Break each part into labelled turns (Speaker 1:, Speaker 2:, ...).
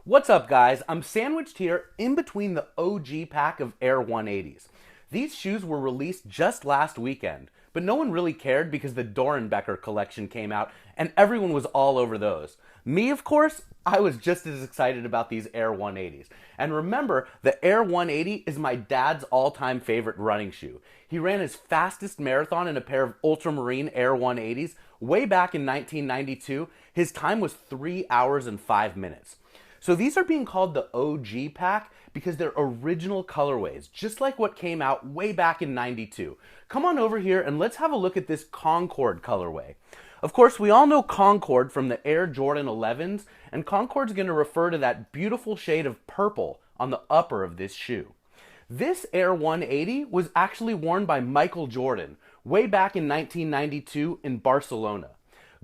Speaker 1: What's up, guys? I'm sandwiched here in between the OG pack of Air 180s. These shoes were released just last weekend, but no one really cared because the Dorenbecker collection came out and everyone was all over those. Me, of course, I was just as excited about these Air 180s. And remember, the Air 180 is my dad's all-time favorite running shoe. He ran his fastest marathon in a pair of ultramarine Air 180s way back in 1992. His time was 3 hours and 5 minutes. So these are being called the OG pack because they're original colorways, just like what came out way back in 92. Come on over here and let's have a look at this Concord colorway. Of course, we all know Concord from the Air Jordan 11s, and Concord's going to refer to that beautiful shade of purple on the upper of this shoe. This Air 180 was actually worn by Michael Jordan way back in 1992 in Barcelona.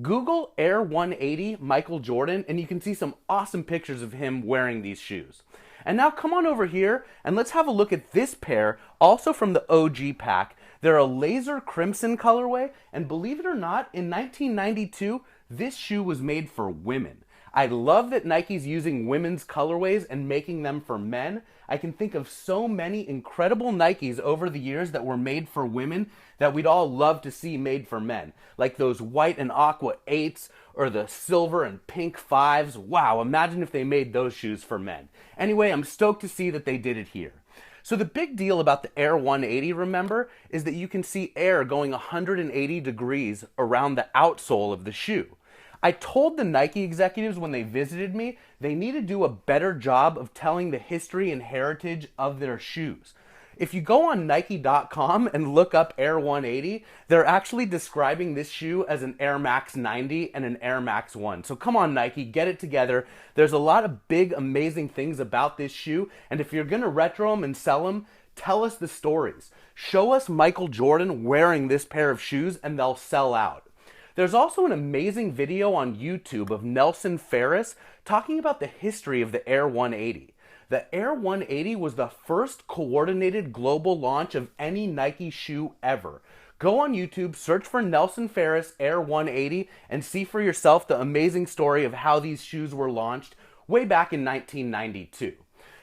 Speaker 1: Google Air 180 Michael Jordan and you can see some awesome pictures of him wearing these shoes. And now come on over here and let's have a look at this pair, also from the OG pack. They're a laser crimson colorway, and believe it or not, in 1992, this shoe was made for women. I love that Nike's using women's colorways and making them for men. I can think of so many incredible Nikes over the years that were made for women that we'd all love to see made for men. Like those white and aqua 8s or the silver and pink 5s. Wow, imagine if they made those shoes for men. Anyway, I'm stoked to see that they did it here. So the big deal about the Air 180, remember, is that you can see air going 180 degrees around the outsole of the shoe. I told the Nike executives when they visited me they need to do a better job of telling the history and heritage of their shoes. If you go on Nike.com and look up Air 180, they're actually describing this shoe as an Air Max 90 and an Air Max 1. So come on, Nike, get it together. There's a lot of big, amazing things about this shoe, and if you're going to retro them and sell them, tell us the stories. Show us Michael Jordan wearing this pair of shoes and they'll sell out. There's also an amazing video on YouTube of Nelson Ferris talking about the history of the Air 180. The Air 180 was the first coordinated global launch of any Nike shoe ever. Go on YouTube, search for Nelson Ferris Air 180, and see for yourself the amazing story of how these shoes were launched way back in 1992.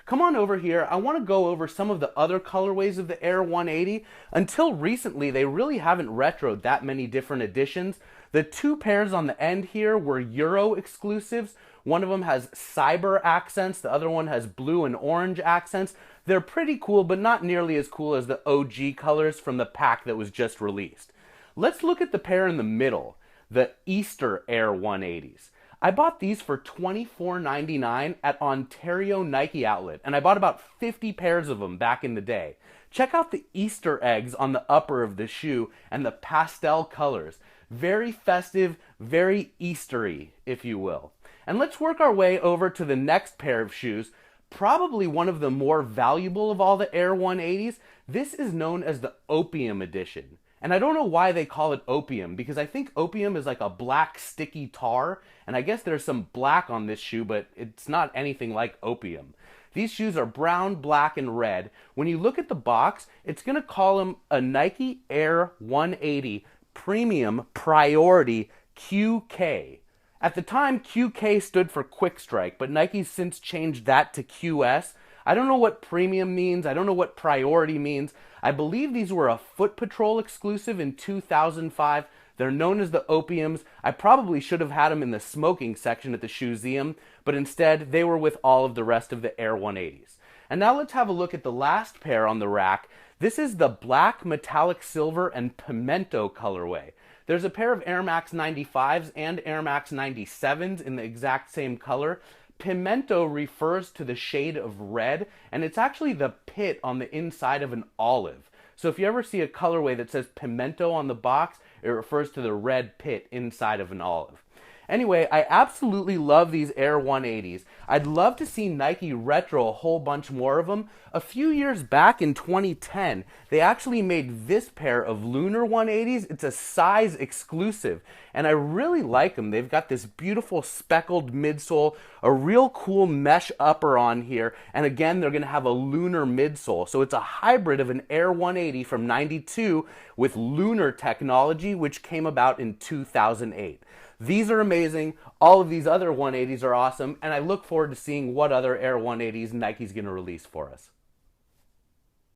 Speaker 1: Come on over here, I want to go over some of the other colorways of the Air 180. Until recently, they really haven't retroed that many different editions. The two pairs on the end here were Euro exclusives. One of them has cyber accents, the other one has blue and orange accents. They're pretty cool, but not nearly as cool as the OG colors from the pack that was just released. Let's look at the pair in the middle, the Easter Air 180s. I bought these for $24.99 at Ontario Nike Outlet, and I bought about 50 pairs of them back in the day. Check out the Easter eggs on the upper of the shoe and the pastel colors. Very festive, very Eastery, if you will. And let's work our way over to the next pair of shoes, probably one of the more valuable of all the Air 180s. This is known as the Opium Edition. And I don't know why they call it opium, because I think opium is like a black sticky tar, and I guess there's some black on this shoe, but it's not anything like opium. These shoes are brown, black, and red. When you look at the box, it's going to call them a Nike Air 180 Premium Priority QK. At the time, QK stood for Quick Strike, but Nike's since changed that to QS. I don't know what premium means. I don't know what priority means. I believe these were a Foot Patrol exclusive in 2005. They're known as the Opiums. I probably should have had them in the smoking section at the ShoeZeum, but instead they were with all of the rest of the Air 180s. And now let's have a look at the last pair on the rack. This is the black, metallic silver, and pimento colorway. There's a pair of Air Max 95s and Air Max 97s in the exact same color. Pimento refers to the shade of red, and it's actually the pit on the inside of an olive. So if you ever see a colorway that says pimento on the box, it refers to the red pit inside of an olive. Anyway, I absolutely love these Air 180s. I'd love to see Nike retro a whole bunch more of them. A few years back in 2010, they actually made this pair of Lunar 180s. It's a size exclusive, and I really like them. They've got this beautiful speckled midsole, a real cool mesh upper on here, and again, they're going to have a Lunar midsole. So it's a hybrid of an Air 180 from 92 with Lunar technology, which came about in 2008. These are amazing. All of these other 180s are awesome, and I look forward to seeing what other Air 180s Nike's going to release for us.